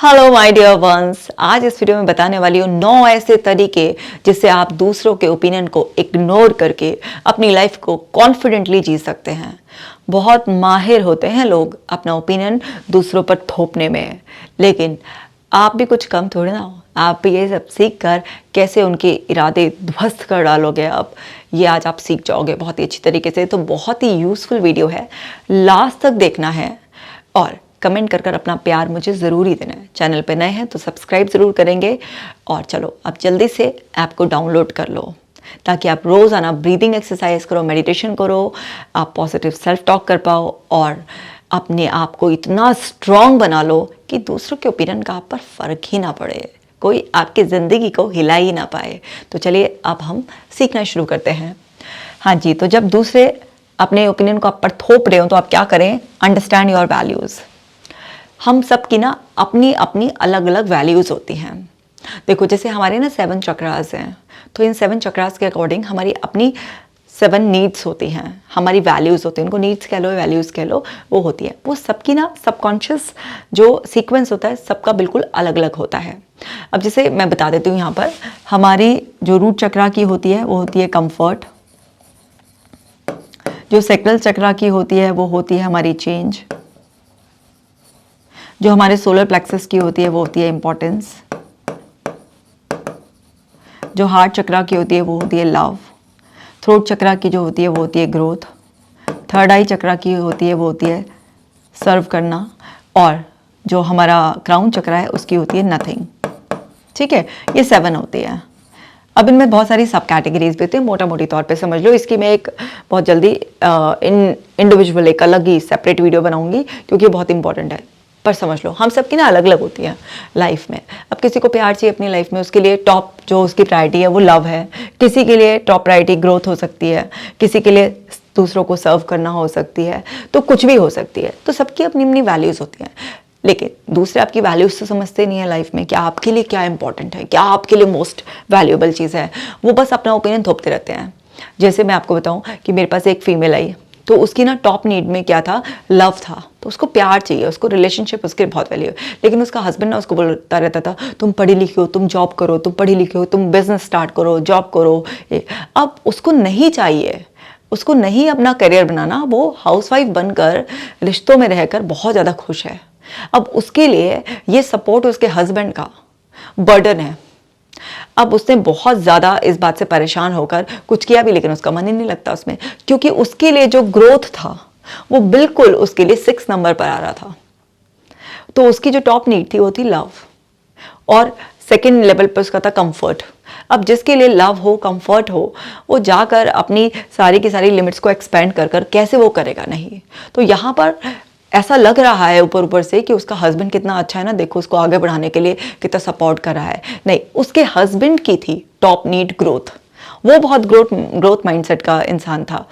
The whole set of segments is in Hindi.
Hello my dear ones. आज इस वीडियो में बताने वाली हूँ 9 ऐसे तरीके जिससे आप दूसरों के ओपिनियन को इग्नोर करके अपनी लाइफ को कॉन्फिडेंटली जी सकते हैं। बहुत माहिर होते हैं लोग अपना ओपिनियन दूसरों पर थोपने में, लेकिन आप भी कुछ कम थोड़े ना हो। आप भी ये सब सीख कर कैसे उनके इरादे ध्वस्त कर डालोगे, अब ये आज आप सीख जाओगे बहुत ही अच्छी तरीके से। तो बहुत ही यूज़फुल वीडियो है, लास्ट तक देखना है और कमेंट कर अपना प्यार मुझे ज़रूर ही देना है। चैनल पे नए हैं तो सब्सक्राइब ज़रूर करेंगे। और चलो अब जल्दी से ऐप को डाउनलोड कर लो ताकि आप रोज़ाना ब्रीदिंग एक्सरसाइज करो, मेडिटेशन करो, आप पॉजिटिव सेल्फ टॉक कर पाओ और अपने आप को इतना स्ट्रॉन्ग बना लो कि दूसरों के ओपिनियन का आप पर फ़र्क ही ना पड़े, कोई आपकी ज़िंदगी को हिला ही ना पाए। तो चलिए अब हम सीखना शुरू करते हैं। हाँ जी, तो जब दूसरे अपने ओपिनियन को आप पर थोप रहे हो तो आप क्या करें? Understand your values. हम सब की ना अपनी अपनी अलग अलग वैल्यूज़ होती हैं। देखो जैसे हमारे ना 7 चक्रास हैं, तो इन 7 चक्रास के अकॉर्डिंग हमारी अपनी 7 नीड्स होती हैं, हमारी वैल्यूज़ होती हैं। उनको नीड्स कह लो, वैल्यूज़ कह लो, वो होती है। वो सबकी ना सबकॉन्शियस जो सीक्वेंस होता है सबका बिल्कुल अलग अलग होता है। अब जैसे मैं बता देती हूँ, यहाँ पर हमारी जो रूट चक्रा की होती है वो होती है कंफर्ट। जो सैक्रल चक्रा की होती है वो होती है हमारी चेंज। जो हमारे सोलर प्लेक्सस की होती है वो होती है इंपॉर्टेंस। जो हार्ट चक्रा की होती है वो होती है लव। थ्रोट चक्रा की जो होती है वो होती है ग्रोथ। थर्ड आई चक्रा की होती है वो होती है सर्व करना। और जो हमारा क्राउन चक्रा है उसकी होती है नथिंग। ठीक है, ये 7 होती है। अब इनमें बहुत सारी सब कैटेगरीज भी होती है, मोटा मोटी तौर पे समझ लो। इसकी मैं एक बहुत जल्दी इंडिविजुअल एक अलग ही सेपरेट वीडियो बनाऊंगी क्योंकि ये बहुत इंपॉर्टेंट है। पर समझ लो हम सबकी ना अलग अलग होती है लाइफ में। अब किसी को प्यार चाहिए अपनी लाइफ में, उसके लिए टॉप जो उसकी प्रायोरिटी है वो लव है। किसी के लिए टॉप प्रायोरिटी ग्रोथ हो सकती है, किसी के लिए दूसरों को सर्व करना हो सकती है, तो कुछ भी हो सकती है। तो सबकी अपनी अपनी वैल्यूज़ होती हैं, लेकिन दूसरे आपकी वैल्यूज़ तो समझते नहीं है लाइफ में, क्या आपके लिए क्या इंपॉर्टेंट है, क्या आपके लिए मोस्ट वैल्यूएबल चीज़ है। वो बस अपना ओपिनियन थोपते रहते हैं। जैसे मैं आपको बताऊं कि मेरे पास एक फीमेल आई, तो उसकी ना टॉप नीड में क्या था? लव था। तो उसको प्यार चाहिए, उसको रिलेशनशिप उसके बहुत वैल्यू है। लेकिन उसका हस्बैंड ना उसको बोलता रहता था तुम पढ़ी लिखी हो, तुम जॉब करो, तुम पढ़ी लिखी हो, तुम बिजनेस स्टार्ट करो, जॉब करो। अब उसको नहीं चाहिए, उसको नहीं अपना करियर बनाना। वो हाउसवाइफ बनकर रिश्तों में रहकर बहुत ज़्यादा खुश है। अब उसके लिए ये सपोर्ट उसके हस्बैंड का बर्डन है। अब उसने बहुत ज़्यादा इस बात से परेशान होकर कुछ किया भी, लेकिन उसका मन ही नहीं लगता उसमें, क्योंकि उसके लिए जो ग्रोथ था वो बिल्कुल उसके लिए 6 नंबर पर आ रहा था। तो उसकी जो टॉप नीड थी वो थी लव, और सेकेंड लेवल पर उसका था कंफर्ट। अब जिसके लिए लव हो, कंफर्ट हो, वो जाकर अपनी सारी की सारी लिमिट्स को एक्सपेंड कर कर कैसे वो करेगा? नहीं। तो यहाँ पर ऐसा लग रहा है ऊपर ऊपर से कि उसका हस्बैंड कितना अच्छा है ना, देखो उसको आगे बढ़ाने के लिए कितना सपोर्ट कर रहा है। नहीं, उसके हस्बैंड की थी टॉप नीड ग्रोथ। वो बहुत ग्रोथ माइंडसेट का इंसान था।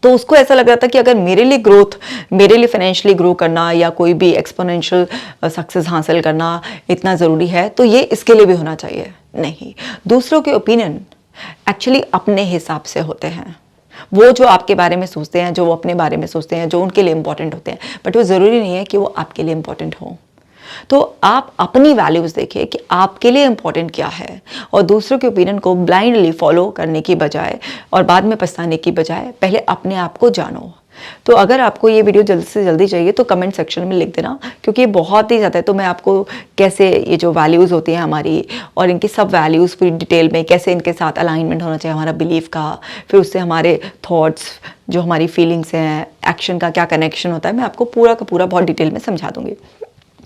तो उसको ऐसा लग रहा था कि अगर मेरे लिए ग्रोथ, मेरे लिए फाइनेंशियली ग्रो करना या कोई भी एक्सपोनेंशियल सक्सेस हासिल करना इतना ज़रूरी है, तो ये इसके लिए भी होना चाहिए। नहीं, दूसरों के ओपिनियन एक्चुअली अपने हिसाब से होते हैं। वो जो आपके बारे में सोचते हैं, जो वो अपने बारे में सोचते हैं, जो उनके लिए इंपॉर्टेंट होते हैं, बट वो ज़रूरी नहीं है कि वो आपके लिए इंपॉर्टेंट हो। तो आप अपनी वैल्यूज़ देखिए कि आपके लिए इंपॉर्टेंट क्या है, और दूसरों के ओपिनियन को ब्लाइंडली फॉलो करने की बजाय और बाद में पछताने की बजाय पहले अपने आप को जानो। तो अगर आपको ये वीडियो जल्दी से जल्दी चाहिए तो कमेंट सेक्शन में लिख देना, क्योंकि ये बहुत ही ज़्यादा है। तो मैं आपको कैसे ये जो वैल्यूज़ होती हैं हमारी और इनकी सब वैल्यूज़ पूरी डिटेल में कैसे इनके साथ अलाइनमेंट होना चाहिए हमारा बिलीफ का, फिर उससे हमारे थॉट्स, जो हमारी फीलिंग्स हैं, एक्शन का क्या कनेक्शन होता है, मैं आपको पूरा का पूरा बहुत डिटेल में समझा दूँगी।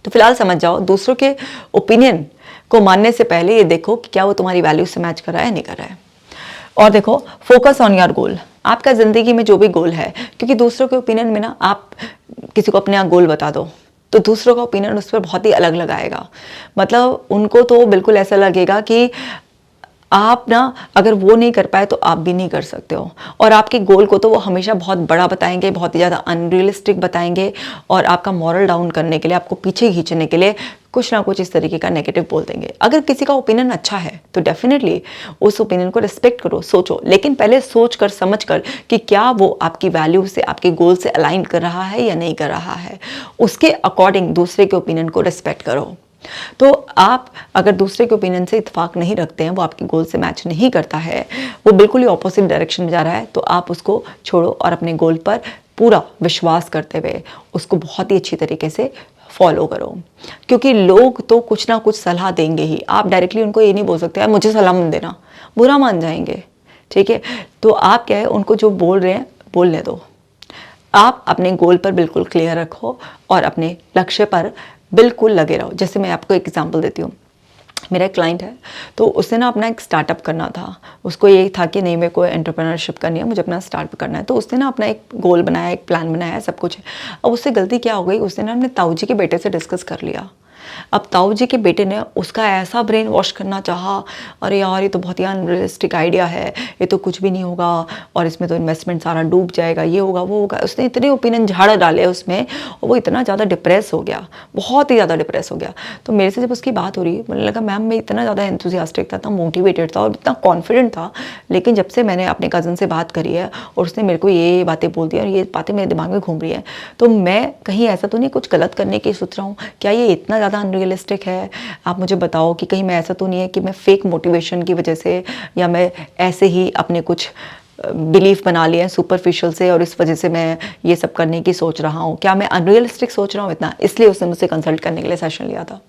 तो फिलहाल समझ जाओ, दूसरों के ओपिनियन को मानने से पहले ये देखो कि क्या वो तुम्हारी वैल्यूज से मैच कर रहा है, नहीं कर रहा है। और देखो, फोकस ऑन योर गोल। आपका ज़िंदगी में जो भी गोल है, क्योंकि दूसरों के ओपिनियन में ना, आप किसी को अपने गोल बता दो तो दूसरों का ओपिनियन उस पर बहुत ही अलग लगाएगा। मतलब उनको तो बिल्कुल ऐसा लगेगा कि आप ना अगर वो नहीं कर पाए तो आप भी नहीं कर सकते हो, और आपके गोल को तो वो हमेशा बहुत बड़ा बताएंगे, बहुत ही ज़्यादा अनरियलिस्टिक बताएंगे, और आपका मॉरल डाउन करने के लिए, आपको पीछे खींचने के लिए कुछ ना कुछ इस तरीके का नेगेटिव बोल देंगे। अगर किसी का ओपिनियन अच्छा है तो डेफिनेटली उस ओपिनियन को रिस्पेक्ट करो, सोचो, लेकिन पहले सोच कर समझ कर कि क्या वो आपकी वैल्यू से, आपके गोल से अलाइन कर रहा है या नहीं कर रहा है। उसके अकॉर्डिंग दूसरे के ओपिनियन को रिस्पेक्ट करो। तो आप अगर दूसरे के ओपिनियन से इत्तेफाक नहीं रखते हैं, वो आपके गोल से मैच नहीं करता है, वो बिल्कुल ही ऑपोजिट डायरेक्शन में जा रहा है, तो आप उसको छोड़ो और अपने गोल पर पूरा विश्वास करते हुए उसको बहुत ही अच्छी तरीके से फॉलो करो। क्योंकि लोग तो कुछ ना कुछ सलाह देंगे ही, आप डायरेक्टली उनको ये नहीं बोल सकते यार मुझे सलाह मत देना, बुरा मान जाएंगे, ठीक है। तो आप क्या है, उनको जो बोल रहे हैं बोलने दो। आप अपने गोल पर बिल्कुल क्लियर रखो और अपने लक्ष्य पर बिल्कुल लगे रहो। जैसे मैं आपको एक एग्जांपल देती हूँ, मेरा एक क्लाइंट है, तो उसने ना अपना एक स्टार्टअप करना था। उसको यही था कि नहीं, मेरे को एंटरप्रेन्योरशिप करनी है, मुझे अपना स्टार्टअप करना है। तो उसने ना अपना एक गोल बनाया, एक प्लान बनाया, सब कुछ है। अब उससे गलती क्या हो गई, उसने ना अपने ताऊ जी के बेटे से डिस्कस कर लिया। अब ताऊ जी के बेटे ने उसका ऐसा ब्रेन वॉश करना चाहा, अरे यार ये तो बहुत ही अनरियलिस्टिक आइडिया है, ये तो कुछ भी नहीं होगा, और इसमें तो इन्वेस्टमेंट सारा डूब जाएगा, ये होगा वो होगा। उसने इतने ओपिनियन झाड़ डाले उसमें, और वो इतना ज़्यादा डिप्रेस हो गया, बहुत ही ज़्यादा डिप्रेस हो गया। तो मेरे से जब उसकी बात हो रही, मुझे लगा मैम मैं इतना ज़्यादा एंथुसियास्टिक था, इतना मोटिवेटेड था और इतना कॉन्फिडेंट था, लेकिन जब से मैंने अपने कज़न से बात करी है और उसने मेरे को ये बातें बोल दी और ये बातें मेरे दिमाग में घूम रही है, तो मैं कहीं ऐसा तो नहीं कुछ गलत करने की सोच रहा हूँ, क्या ये इतना ज़्यादा अनरियलिस्टिक है? आप मुझे बताओ कि कहीं मैं ऐसा तो नहीं है कि मैं फेक मोटिवेशन की वजह से, या मैं ऐसे ही अपने कुछ बिलीफ बना लिए हैं सुपरफिशियल से और इस वजह से मैं ये सब करने की सोच रहा हूँ, क्या मैं अनरियलिस्टिक सोच रहा हूँ इतना? इसलिए उसने मुझसे कंसल्ट करने के लिए सेशन लिया था।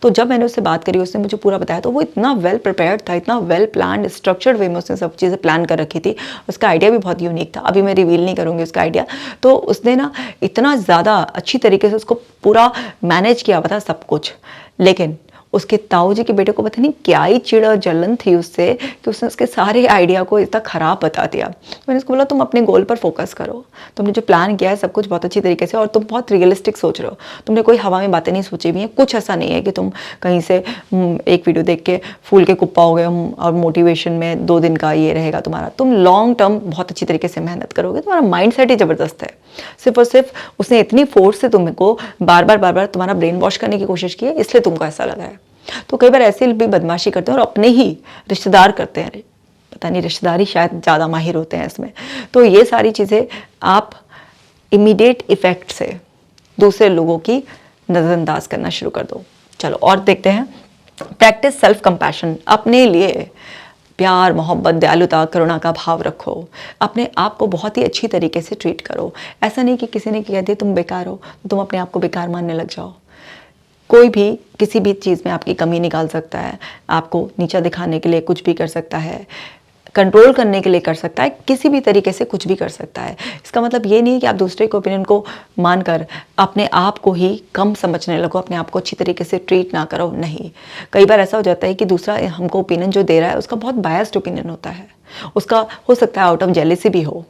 तो जब मैंने उससे बात करी, उसने मुझे पूरा बताया, तो वो इतना वेल प्रिपेयर्ड था, इतना वेल प्लान्ड स्ट्रक्चर्ड वे में उसने सब चीज़ें प्लान कर रखी थी। उसका आइडिया भी बहुत यूनिक था, अभी मैं रिवील नहीं करूँगी उसका आइडिया। तो उसने ना इतना ज़्यादा अच्छी तरीके से उसको पूरा मैनेज किया हुआ था सब कुछ, लेकिन उसके ताऊ जी के बेटे को पता नहीं क्या ही चिड़ और जलन थी उससे कि उसने उसके सारे आइडिया को इतना ख़राब बता दिया। तो मैंने उसको बोला तुम अपने गोल पर फोकस करो, तुमने जो प्लान किया है सब कुछ बहुत अच्छी तरीके से, और तुम बहुत रियलिस्टिक सोच रहे हो, तुमने कोई हवा में बातें नहीं सोची हुई हैं। कुछ ऐसा नहीं है कि तुम कहीं से एक वीडियो देख के फूल के कुप्पा हो गए और मोटिवेशन में 2 दिन का ये रहेगा तुम्हारा। तुम लॉन्ग टर्म बहुत अच्छी तरीके से मेहनत करोगे, तुम्हारा माइंड सेट ही ज़बरदस्त है। सिर्फ और सिर्फ उसने इतनी फोर्स से तुमको बार बार तुम्हारा ब्रेन वॉश करने की कोशिश की है, इसलिए तुमको ऐसा लगा है। तो कई बार ऐसे भी बदमाशी करते हैं और अपने ही रिश्तेदार करते हैं, पता नहीं रिश्तेदार ही शायद ज़्यादा माहिर होते हैं इसमें। तो ये सारी चीज़ें आप इमीडिएट इफेक्ट से दूसरे लोगों की नज़रअंदाज करना शुरू कर दो। चलो और देखते हैं, प्रैक्टिस सेल्फ कंपैशन। अपने लिए प्यार, मोहब्बत, दयालुता, करुणा का भाव रखो। अपने आप को बहुत ही अच्छी तरीके से ट्रीट करो। ऐसा नहीं कि किसी ने कह दिया तुम बेकार हो तो तुम अपने आप को बेकार मानने लग जाओ। कोई भी किसी भी चीज़ में आपकी कमी निकाल सकता है, आपको नीचा दिखाने के लिए कुछ भी कर सकता है, कंट्रोल करने के लिए कर सकता है, किसी भी तरीके से कुछ भी कर सकता है। इसका मतलब ये नहीं है कि आप दूसरे के ओपिनियन को मानकर अपने आप को ही कम समझने लगो, अपने आप को अच्छी तरीके से ट्रीट ना करो। नहीं, कई बार ऐसा हो जाता है कि दूसरा हमको ओपिनियन जो दे रहा है उसका बहुत बायस्ड ओपिनियन होता है, उसका हो सकता है आउट ऑफ जेलेसी भी हो।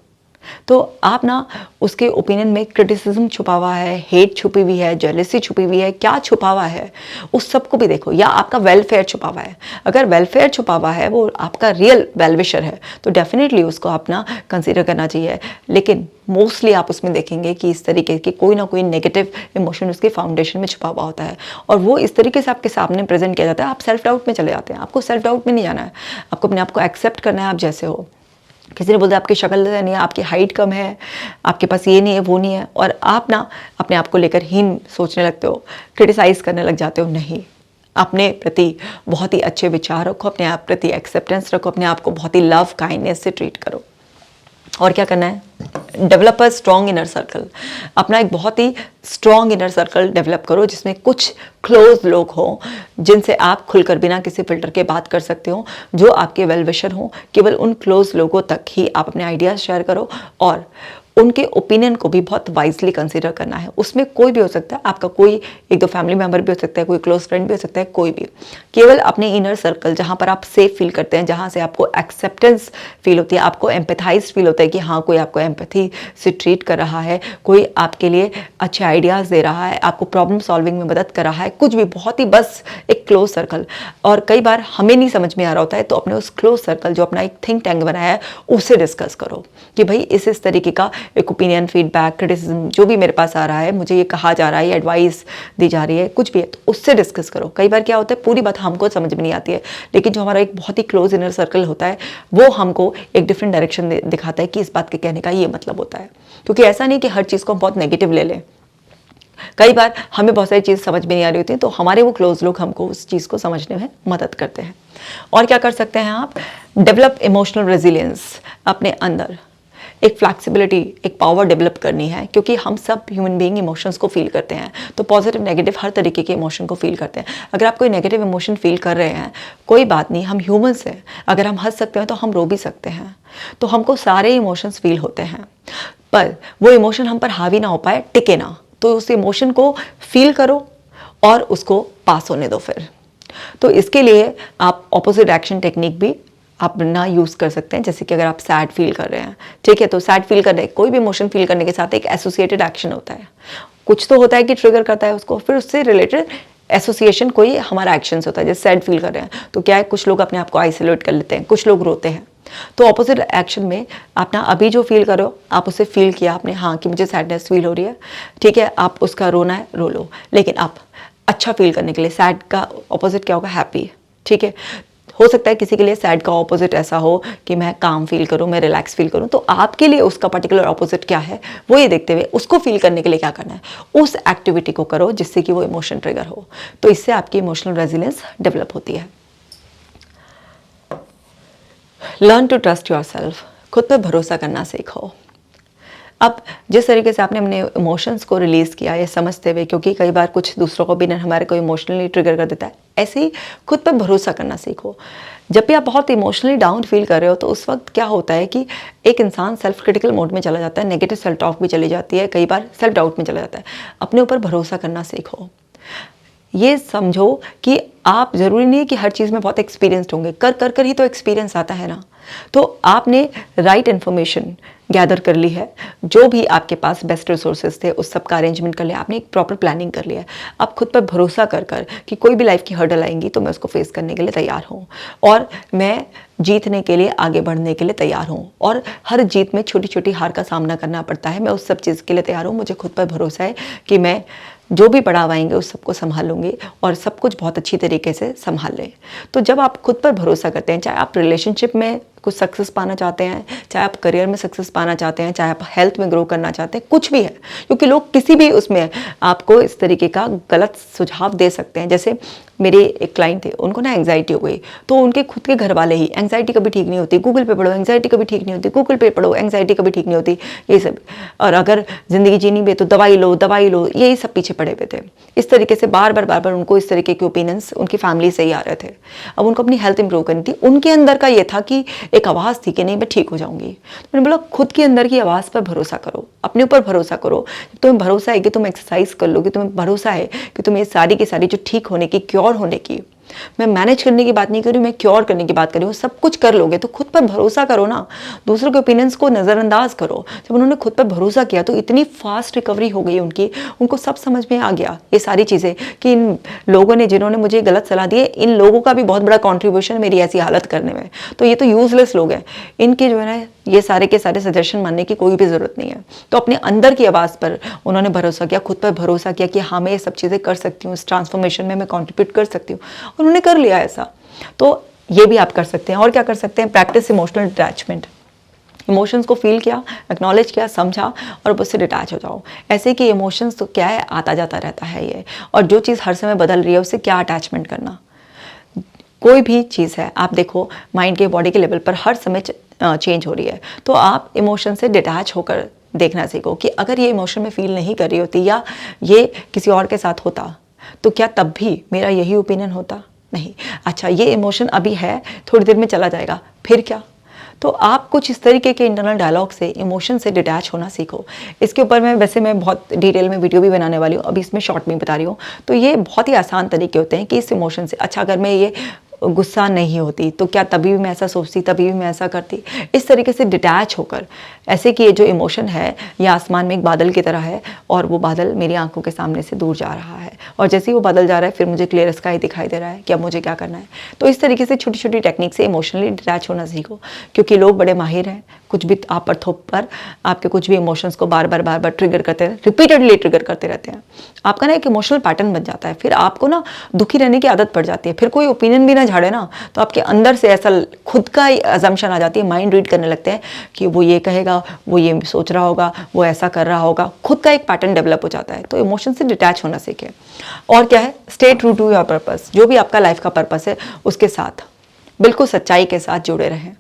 तो आप ना उसके ओपिनियन में क्रिटिसिज्म छुपा हुआ है, हेट छुपी हुई है, जेलेसी छुपी हुई है, क्या छुपा हुआ है उस सब को भी देखो, या आपका वेलफेयर छुपा हुआ है। अगर वेलफेयर छुपा हुआ है, वो आपका रियल वेलविशर है, तो डेफिनेटली उसको अपना कंसीडर करना चाहिए। लेकिन मोस्टली आप उसमें देखेंगे कि इस तरीके की कोई ना कोई नेगेटिव इमोशन उसके फाउंडेशन में छुपा हुआ होता है, और वो इस तरीके से आपके सामने प्रेजेंट किया जाता है, आप सेल्फ डाउट में चले जाते हैं। आपको सेल्फ डाउट में नहीं जाना है, आपको अपने आप को एक्सेप्ट करना है आप जैसे हो। किसी ने बोलता है आपकी शक्ल नहीं है, आपकी हाइट कम है, आपके पास ये नहीं है, वो नहीं है, और आप ना अपने आप को लेकर हीन सोचने लगते हो, क्रिटिसाइज़ करने लग जाते हो। नहीं, अपने प्रति बहुत ही अच्छे विचार रखो, अपने आप प्रति एक्सेप्टेंस रखो, अपने आप को बहुत ही लव काइंडनेस से ट्रीट करो। और क्या करना है, develop a strong inner circle. अपना एक बहुत ही स्ट्रॉन्ग इनर सर्कल डेवलप करो जिसमें कुछ क्लोज लोग हों जिनसे आप खुलकर बिना किसी फिल्टर के बात कर सकते हो, जो आपके वेल विशर हों। केवल उन क्लोज लोगों तक ही आप अपने आइडियाज़ शेयर करो, और उनके ओपिनियन को भी बहुत वाइजली कंसीडर करना है। उसमें कोई भी हो सकता है, आपका कोई 1-2 फैमिली मेम्बर भी हो सकता है, कोई क्लोज फ्रेंड भी हो सकता है, कोई भी। केवल अपने इनर सर्कल जहाँ पर आप सेफ फील करते हैं, जहाँ से आपको एक्सेप्टेंस फील होती है, आपको एम्पैथाइज फील होता है कि हाँ कोई आपको एम्पैथी से ट्रीट कर रहा है, कोई आपके लिए अच्छे आइडियाज़ दे रहा है, आपको प्रॉब्लम सॉल्विंग में मदद कर रहा है, कुछ भी, बहुत ही बस एक क्लोज सर्कल। और कई बार हमें नहीं समझ में आ रहा होता है, तो अपने उस क्लोज सर्कल जो अपना एक थिंक टैंक बनाया है उससे डिस्कस करो कि भाई इस तरीके का एक ओपिनियन, फीडबैक, क्रिटिसिज्म जो भी मेरे पास आ रहा है, मुझे ये कहा जा रहा है, एडवाइस दी जा रही है, कुछ भी है, तो उससे डिस्कस करो। कई बार क्या होता है, पूरी बात हमको समझ में नहीं आती है, लेकिन जो हमारा एक बहुत ही क्लोज इनर सर्कल होता है वो हमको एक डिफरेंट डायरेक्शन दिखाता है कि इस बात के कहने का ये मतलब होता है। क्योंकि ऐसा नहीं कि हर चीज़ को हम बहुत नेगेटिव ले लें। कई बार हमें बहुत सारी चीज़ समझ में नहीं आ रही होती तो हमारे वो क्लोज लोग हमको उस चीज़ को समझने में मदद करते हैं। और क्या कर सकते हैं आप, डेवलप इमोशनल रेजिलियंस, अपने अंदर एक फ्लैक्सिबिलिटी, एक पावर डेवलप करनी है, क्योंकि हम सब ह्यूमन बीइंग इमोशंस को फील करते हैं। तो पॉजिटिव नेगेटिव हर तरीके के इमोशन को फील करते हैं। अगर आप कोई नेगेटिव इमोशन फील कर रहे हैं, कोई बात नहीं, हम ह्यूमंस हैं। अगर हम हंस सकते हैं तो हम रो भी सकते हैं। तो हमको सारे इमोशंस फील होते हैं, पर वो इमोशन हम पर हावी ना हो पाए, टिके ना, तो उस इमोशन को फील करो और उसको पास होने दो फिर। तो इसके लिए आप ऑपोजिट एक्शन टेक्निक भी आप ना यूज़ कर सकते हैं। जैसे कि अगर आप सैड फील कर रहे हैं, ठीक है, तो सैड फील कर रहे हैं, कोई भी इमोशन फील करने के साथ एक एसोसिएटेड एक्शन होता है। कुछ तो होता है कि ट्रिगर करता है उसको, फिर उससे रिलेटेड एसोसिएशन कोई हमारा एक्शंस होता है। जैसे सैड फील कर रहे हैं तो क्या है, कुछ लोग अपने आप को आइसोलेट कर लेते हैं, कुछ लोग रोते हैं। तो ऑपोजिट एक्शन में आप ना अभी जो फील करो, आप उसे फील किया आपने, हाँ कि मुझे सैडनेस फील हो रही है, ठीक है, आप उसका रोना है रो लो, लेकिन आप अच्छा फील करने के लिए, सैड का ऑपोजिट क्या होगा, हैप्पी, ठीक है। हो सकता है किसी के लिए सैड का ऑपोजिट ऐसा हो कि मैं काम फील करूं, मैं रिलैक्स फील करूं, तो आपके लिए उसका पर्टिकुलर ऑपोजिट क्या है वो ये देखते हुए उसको फील करने के लिए क्या करना है, उस एक्टिविटी को करो जिससे कि वो इमोशन ट्रिगर हो। तो इससे आपकी इमोशनल रेजिलियंस डेवलप होती है। लर्न टू ट्रस्ट योरसेल्फ, खुद पे भरोसा करना सीखो। अब जिस तरीके से आपने अपने इमोशंस को रिलीज़ किया ये समझते हुए, क्योंकि कई बार कुछ दूसरों को भी हमारे को इमोशनली ट्रिगर कर देता है, ऐसे ही खुद पर भरोसा करना सीखो। जब भी आप बहुत इमोशनली डाउन फील कर रहे हो तो उस वक्त क्या होता है कि एक इंसान सेल्फ क्रिटिकल मोड में चला जाता है, नेगेटिव सेल्फ टॉक भी चली जाती है, कई बार सेल्फ डाउट में चला जाता है। अपने ऊपर भरोसा करना सीखो। ये समझो कि आप ज़रूरी नहीं है कि हर चीज़ में बहुत एक्सपीरियंस्ड होंगे, कर ही तो एक्सपीरियंस आता है ना। तो आपने राइट इन्फॉर्मेशन गैदर कर ली है, जो भी आपके पास बेस्ट रिसोर्सेज थे उस सब का अरेंजमेंट कर लिया, आपने एक प्रॉपर प्लानिंग कर लिया है। आप खुद पर भरोसा कर कि कोई भी लाइफ की हर्डल आएंगी तो मैं उसको फेस करने के लिए तैयार हूँ, और मैं जीतने के लिए, आगे बढ़ने के लिए तैयार हूँ। और हर जीत में छोटी छोटी हार का सामना करना पड़ता है, मैं उस सब चीज़ के लिए तैयार हूँ। मुझे खुद पर भरोसा है कि मैं जो भी पड़ाव आएंगे उस सबको संभाल लूँगी और सब कुछ बहुत अच्छी तरीके से संभाल लें। तो जब आप खुद पर भरोसा करते हैं, चाहे आप रिलेशनशिप में कुछ सक्सेस पाना चाहते हैं, चाहे आप करियर में सक्सेस पाना चाहते हैं, चाहे आप हेल्थ में ग्रो करना चाहते हैं, कुछ भी है, क्योंकि लोग किसी भी उसमें आपको इस तरीके का गलत सुझाव दे सकते हैं। जैसे मेरे एक क्लाइंट थे, उनको ना एंग्जाइटी हो गई, तो उनके खुद के घर वाले ही, एंग्जाइटी कभी ठीक नहीं होती, गूगल पे पढ़ो, एंग्जाइटी कभी ठीक नहीं होती, गूगल पे पढ़ो, एंग्जाइटी कभी ठीक नहीं होती, ये सब, और अगर ज़िंदगी जीनी भी है तो दवाई लो, यही सब पीछे पड़े हुए थे। इस तरीके से बार बार उनको इस तरीके के ओपिनियंस उनकी फैमिली से ही आ रहे थे। अब उनको अपनी हेल्थ इंप्रूव करनी थी, उनके अंदर का ये था कि एक आवाज़ थी कि नहीं मैं ठीक हो जाऊंगी। तो मैंने बोला खुद के अंदर की आवाज़ पर भरोसा करो, अपने ऊपर भरोसा करो। तुम्हें भरोसा है कि तुम एक्सरसाइज कर लोगे, तुम्हें भरोसा है कि तुम ये सारी की सारी जो ठीक होने की, क्योर होने की, मैं मैनेज करने की बात नहीं कर रही हूँ, मैं क्योर करने की बात कर रही हूँ, सब कुछ कर लोगे। तो खुद पर भरोसा करो ना, दूसरों के ओपिनियंस को नज़रअंदाज करो। जब उन्होंने खुद पर भरोसा किया तो इतनी फास्ट रिकवरी हो गई उनकी, उनको सब समझ में आ गया ये सारी चीज़ें कि इन लोगों ने जिन्होंने मुझे गलत सलाह दी है, इन लोगों का भी बहुत बड़ा कॉन्ट्रीब्यूशन है मेरी ऐसी हालत करने में। तो ये तो यूजलेस लोग हैं, इनके जो है ना ये सारे के सारे सजेशन मानने की कोई भी ज़रूरत नहीं है। तो अपने अंदर की आवाज़ पर उन्होंने भरोसा किया, खुद पर भरोसा किया कि हाँ मैं ये सब चीज़ें कर सकती हूँ, इस ट्रांसफॉर्मेशन में मैं कॉन्ट्रीब्यूट कर सकती हूँ, उन्होंने कर लिया ऐसा। तो ये भी आप कर सकते हैं। और क्या कर सकते हैं, प्रैक्टिस इमोशनल डिटैचमेंट। इमोशंस को फील किया, एक्नॉलेज किया, समझा और उससे डिटैच हो जाओ। ऐसे कि इमोशंस तो क्या है, आता जाता रहता है ये, और जो चीज़ हर समय बदल रही है उससे क्या अटैचमेंट करना। कोई भी चीज़ है, आप देखो माइंड के, बॉडी के लेवल पर हर समय चेंज हो रही है, तो आप इमोशन से डिटैच होकर देखना सीखो कि अगर ये इमोशन में फील नहीं कर रही होती या ये किसी और के साथ होता तो क्या तब भी मेरा यही ओपिनियन होता? नहीं। अच्छा ये इमोशन अभी है, थोड़ी देर में चला जाएगा, फिर क्या? तो आप कुछ इस तरीके के इंटरनल डायलॉग से, इमोशन से डिटैच होना सीखो। इसके ऊपर मैं बहुत डिटेल में वीडियो भी बनाने वाली हूँ, अभी इसमें शॉर्ट में बता रही हूँ। तो ये बहुत ही आसान तरीके होते हैं कि इस इमोशन से, अच्छा अगर मैं ये गुस्सा नहीं होती तो क्या तभी भी मैं ऐसा सोचती, तभी भी मैं ऐसा करती, इस तरीके से डिटैच होकर, ऐसे कि ये जो इमोशन है ये आसमान में एक बादल की तरह है और वो बादल मेरी आंखों के सामने से दूर जा रहा है, और जैसे ही वो बदल जा रहा है फिर मुझे क्लियर स्काई दिखाई दे रहा है कि अब मुझे क्या करना है। तो इस तरीके से छोटी छोटी टेक्निक से इमोशनली डिटैच होना सीखो, क्योंकि लोग बड़े माहिर हैं कुछ भी आप पर थोप पर आपके कुछ भी इमोशंस को बार बार ट्रिगर करते हैं, रिपीटेडली ट्रिगर करते रहते हैं। आपका ना एक इमोशनल पैटर्न बन जाता है, फिर आपको ना दुखी रहने की आदत पड़ जाती है। फिर कोई ओपिनियन भी ना झाड़े ना तो आपके अंदर से ऐसा खुद का ही अजम्पशन आ जाती है, माइंड रीड करने लगते हैं कि वो ये कहेगा, वो ये सोच रहा होगा, वो ऐसा कर रहा होगा, खुद का एक पैटर्न डेवलप हो जाता है। तो इमोशन से डिटैच होना सीखें। और क्या है, stay true to your purpose, जो भी आपका लाइफ का पर्पस है उसके साथ बिल्कुल सच्चाई के साथ जुड़े रहें।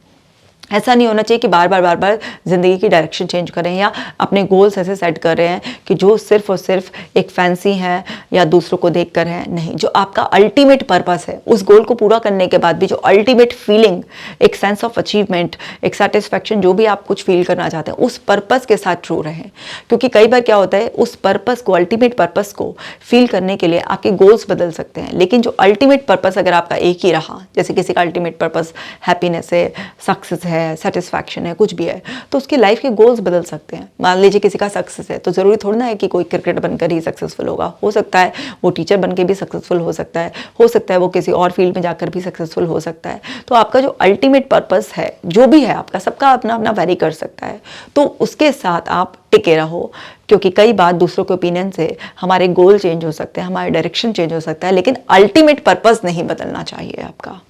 ऐसा नहीं होना चाहिए कि बार बार ज़िंदगी की डायरेक्शन चेंज करें या अपने गोल्स ऐसे सेट कर रहे हैं कि जो सिर्फ और सिर्फ एक फैंसी है या दूसरों को देख कर है। नहीं, जो आपका अल्टीमेट पर्पस है उस गोल को पूरा करने के बाद भी जो अल्टीमेट फीलिंग, एक सेंस ऑफ अचीवमेंट, एक सेटिस्फैक्शन, जो भी आप कुछ फील करना चाहते हैं उस पर्पस के साथ ट्रू रहें। क्योंकि कई बार क्या होता है, उस पर्पस को, अल्टीमेट पर्पस को फील करने के लिए आपके गोल्स बदल सकते हैं, लेकिन जो अल्टीमेट पर्पस अगर आपका एक ही रहा, जैसे किसी का अल्टीमेट पर्पस हैप्पीनेस है, सक्सेस है, सेटिस्फैक्शन है, कुछ भी है, तो उसकी लाइफ के गोल्स बदल सकते हैं। मान लीजिए किसी का सक्सेस है तो ज़रूरी थोड़ा ना है कि कोई क्रिकेट बनकर ही सक्सेसफुल होगा, हो सकता है वो टीचर बनकर भी सक्सेसफुल हो सकता है वो किसी और फील्ड में जाकर भी सक्सेसफुल हो सकता है। तो आपका जो अल्टीमेट पर्पस है, जो भी है आपका, सबका अपना अपना वेरी कर सकता है, तो उसके साथ आप टिके रहो। क्योंकि कई बार दूसरों के ओपिनियन से हमारे गोल चेंज हो सकते हैं, हमारा डायरेक्शन चेंज हो सकता है, लेकिन अल्टीमेट पर्पस नहीं बदलना चाहिए आपका।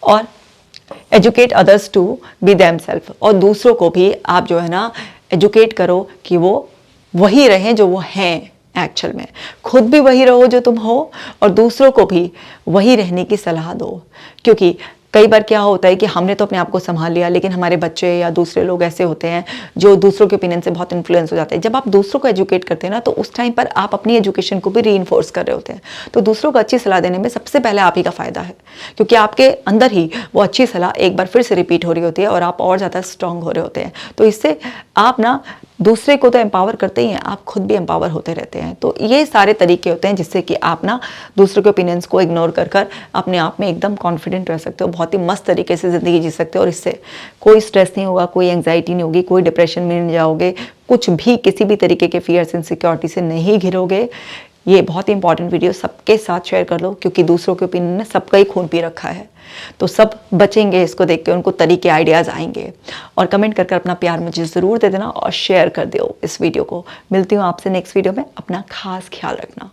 और educate others to be themselves, और दूसरों को भी आप जो है ना एजुकेट करो कि वो वही रहें जो वो हैं एक्चुअल में। खुद भी वही रहो जो तुम हो और दूसरों को भी वही रहने की सलाह दो। क्योंकि कई बार क्या होता है कि हमने तो अपने आप को संभाल लिया, लेकिन हमारे बच्चे या दूसरे लोग ऐसे होते हैं जो दूसरों के ओपिनियन से बहुत इन्फ्लुएंस हो जाते हैं। जब आप दूसरों को एजुकेट करते हैं ना, तो उस टाइम पर आप अपनी एजुकेशन को भी रीइंफोर्स कर रहे होते हैं। तो दूसरों को अच्छी सलाह देने में सबसे पहले आप ही का फ़ायदा है, क्योंकि आपके अंदर ही वो अच्छी सलाह एक बार फिर से रिपीट हो रही होती है और आप और ज़्यादा स्ट्रांग हो रहे होते हैं। तो इससे आप ना दूसरे को तो एम्पावर करते ही हैं, आप खुद भी एम्पावर होते रहते हैं। तो ये सारे तरीके होते हैं जिससे कि आप ना दूसरों के ओपिनियंस को इग्नोर कर कर अपने आप में एकदम कॉन्फिडेंट रह सकते हो, बहुत ही मस्त तरीके से ज़िंदगी जी सकते हो। और इससे कोई स्ट्रेस नहीं होगा, कोई एंग्जाइटी नहीं होगी, कोई डिप्रेशन में नहीं जाओगे, कुछ भी किसी भी तरीके के फियर्स, इनसिक्योरिटी से नहीं घिरोगे। ये बहुत ही इंपॉर्टेंट वीडियो सबके साथ शेयर कर लो, क्योंकि दूसरों के ओपिनियन ने सबका ही खून पी रखा है। तो सब बचेंगे इसको देख के, उनको तरीके, आइडियाज़ आएंगे। और कमेंट कर अपना प्यार मुझे ज़रूर दे देना और शेयर कर दो इस वीडियो को। मिलती हूँ आपसे नेक्स्ट वीडियो में। अपना खास ख्याल रखना।